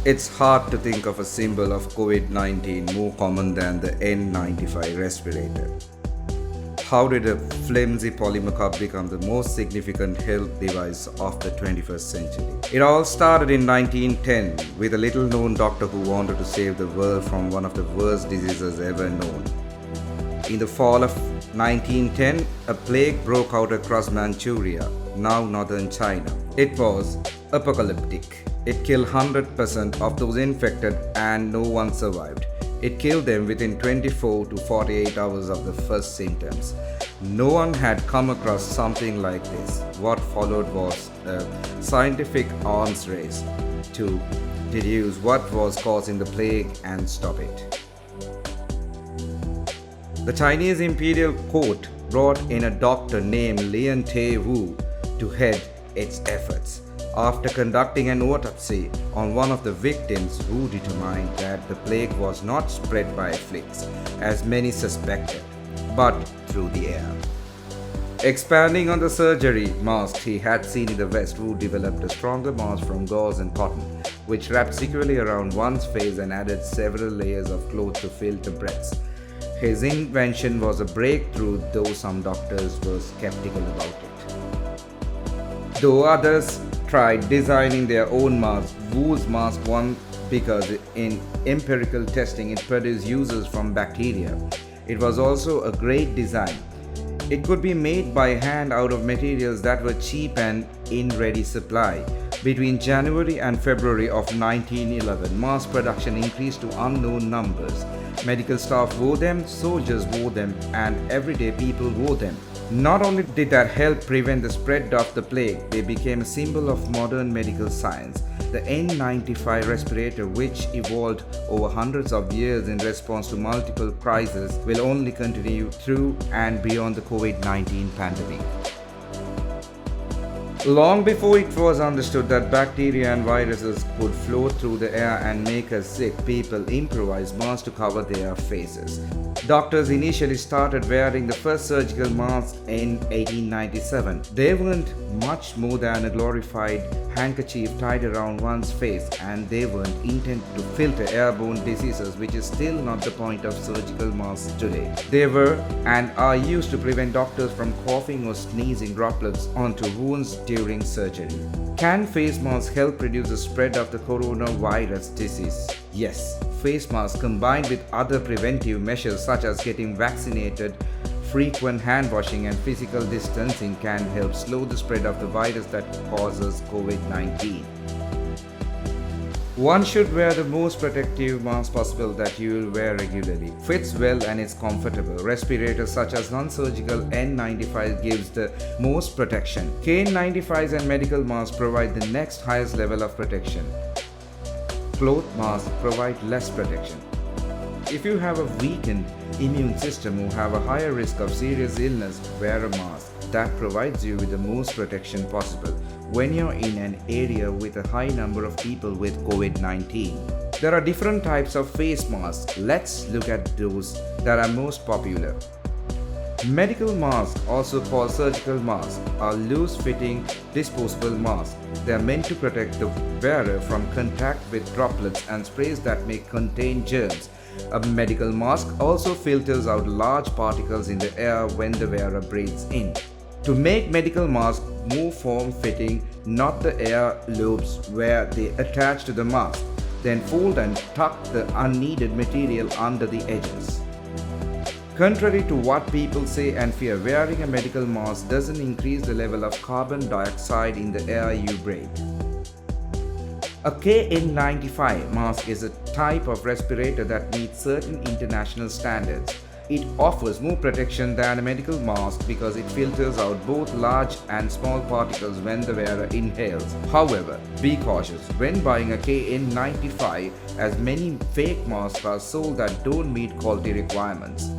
It's hard to think of a symbol of COVID-19 more common than the N95 respirator. How did a flimsy polymer cup become the most significant health device of the 21st century? It all started in 1910 with a little known doctor who wanted to save the world from one of the worst diseases ever known. In the fall of 1910, a plague broke out across Manchuria, now northern China. It was apocalyptic. It killed 100% of those infected and no one survived. It killed them within 24 to 48 hours of the first symptoms. No one had come across something like this. What followed was a scientific arms race to deduce what was causing the plague and stop it. The Chinese imperial court brought in a doctor named Lian Te Wu to head its efforts. After conducting an autopsy on one of the victims, Wu determined that the plague was not spread by fleas, as many suspected, but through the air. Expanding on the surgery mask he had seen in the West, Wu developed a stronger mask from gauze and cotton, which wrapped securely around one's face and added several layers of cloth to filter breaths. His invention was a breakthrough, though some doctors were skeptical about it. Though others tried designing their own mask, Wu's mask won because in empirical testing it produced users from bacteria. It was also a great design. It could be made by hand out of materials that were cheap and in ready supply. Between January and February of 1911, mask production increased to unknown numbers. Medical staff wore them, soldiers wore them, and everyday people wore them. Not only did that help prevent the spread of the plague, they became a symbol of modern medical science. The N95 respirator, which evolved over hundreds of years in response to multiple crises, will only continue through and beyond the COVID-19 pandemic. Long before it was understood that bacteria and viruses could float through the air and make us sick, people improvised masks to cover their faces. Doctors initially started wearing the first surgical masks in 1897. They weren't much more than a glorified handkerchief tied around one's face, and they weren't intended to filter airborne diseases, which is still not the point of surgical masks today. They were and are used to prevent doctors from coughing or sneezing droplets onto wounds during surgery. Can face masks help reduce the spread of the coronavirus disease? Yes. Face masks combined with other preventive measures such as getting vaccinated, frequent hand washing and physical distancing can help slow the spread of the virus that causes COVID-19. One should wear the most protective mask possible that you will wear regularly. Fits well and is comfortable. Respirators such as non-surgical N95 gives the most protection. KN95s and medical masks provide the next highest level of protection. Cloth masks provide less protection. If you have a weakened immune system or have a higher risk of serious illness, wear a mask that provides you with the most protection possible when you're in an area with a high number of people with COVID-19. There are different types of face masks. Let's look at those that are most popular. Medical masks, also called surgical masks, are loose-fitting disposable masks. They are meant to protect the wearer from contact with droplets and sprays that may contain germs. A medical mask also filters out large particles in the air when the wearer breathes in. To make medical masks more form-fitting, knot the air lobes where they attach to the mask, then fold and tuck the unneeded material under the edges. Contrary to what people say and fear, wearing a medical mask doesn't increase the level of carbon dioxide in the air you breathe. A KN95 mask is a type of respirator that meets certain international standards. It offers more protection than a medical mask because it filters out both large and small particles when the wearer inhales. However, be cautious when buying a KN95, as many fake masks are sold that don't meet quality requirements.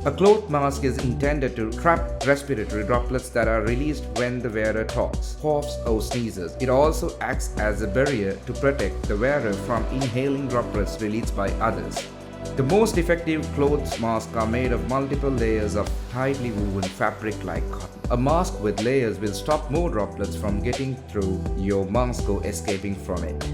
A cloth mask is intended to trap respiratory droplets that are released when the wearer talks, coughs or sneezes. It also acts as a barrier to protect the wearer from inhaling droplets released by others. The most effective clothes masks are made of multiple layers of tightly woven fabric like cotton. A mask with layers will stop more droplets from getting through your mask or escaping from it.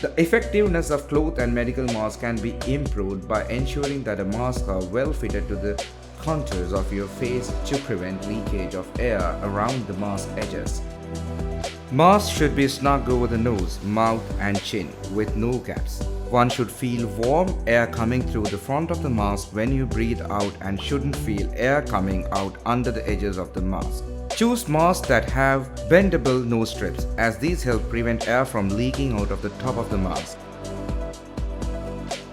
The effectiveness of cloth and medical masks can be improved by ensuring that the masks are well fitted to the contours of your face to prevent leakage of air around the mask edges. Masks should be snug over the nose, mouth and chin with no gaps. One should feel warm air coming through the front of the mask when you breathe out and shouldn't feel air coming out under the edges of the mask. Choose masks that have bendable nose strips, as these help prevent air from leaking out of the top of the mask.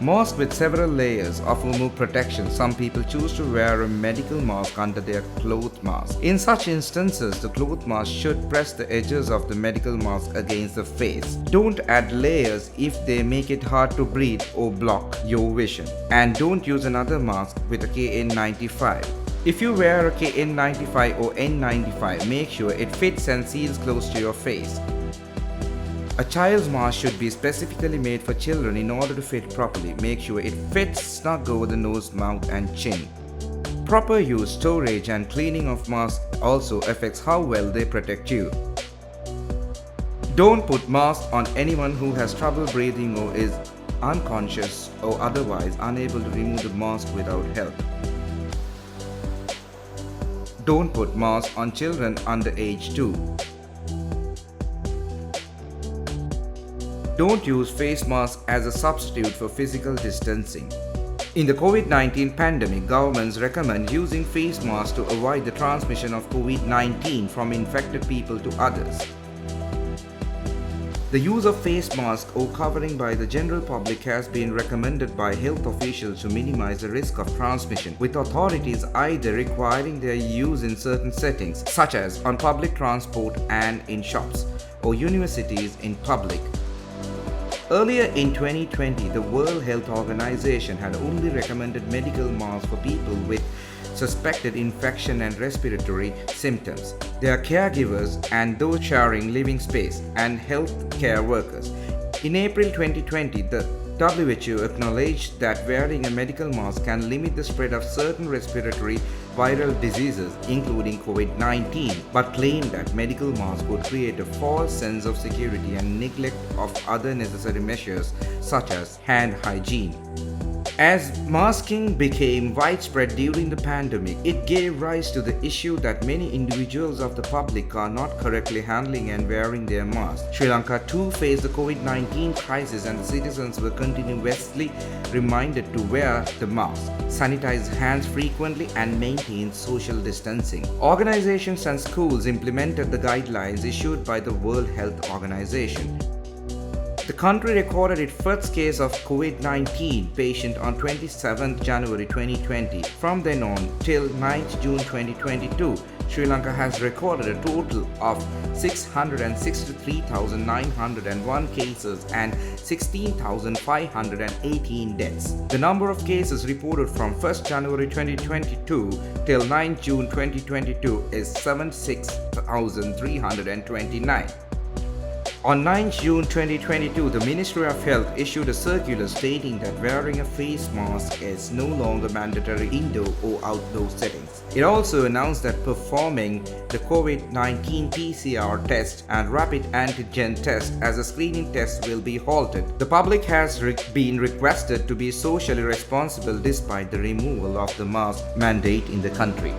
Mask with several layers offer more protection. Some people choose to wear a medical mask under their cloth mask. In such instances, the cloth mask should press the edges of the medical mask against the face. Don't add layers if they make it hard to breathe or block your vision. And don't use another mask with a KN95. If you wear a KN95 or N95, make sure it fits and seals close to your face. A child's mask should be specifically made for children in order to fit properly. Make sure it fits snug over the nose, mouth and chin. Proper use, storage and cleaning of masks also affects how well they protect you. Don't put masks on anyone who has trouble breathing or is unconscious or otherwise unable to remove the mask without help. Don't put masks on children under age 2. Don't use face masks as a substitute for physical distancing. In the COVID-19 pandemic, governments recommend using face masks to avoid the transmission of COVID-19 from infected people to others. The use of face masks or covering by the general public has been recommended by health officials to minimize the risk of transmission, with authorities either requiring their use in certain settings, such as on public transport and in shops, or universities in public. Earlier in 2020, the World Health Organization had only recommended medical masks for people with suspected infection and respiratory symptoms, their caregivers and those sharing living space, and health care workers. In April 2020, the WHO acknowledged that wearing a medical mask can limit the spread of certain respiratory viral diseases, including COVID-19, but claimed that medical masks would create a false sense of security and neglect of other necessary measures such as hand hygiene. As masking became widespread during the pandemic, it gave rise to the issue that many individuals of the public are not correctly handling and wearing their masks. Sri Lanka too faced the COVID-19 crisis, and the citizens were continuously reminded to wear the mask, sanitize hands frequently and maintain social distancing. Organizations and schools implemented the guidelines issued by the World Health Organization. The country recorded its first case of COVID-19 patient on 27 January 2020. From then on till 9th June 2022, Sri Lanka has recorded a total of 663,901 cases and 16,518 deaths. The number of cases reported from 1st January 2022 till 9th June 2022 is 76,329. On 9 June 2022, the Ministry of Health issued a circular stating that wearing a face mask is no longer mandatory indoor or outdoor settings. It also announced that performing the COVID-19 PCR test and rapid antigen test as a screening test will be halted. The public has been requested to be socially responsible despite the removal of the mask mandate in the country.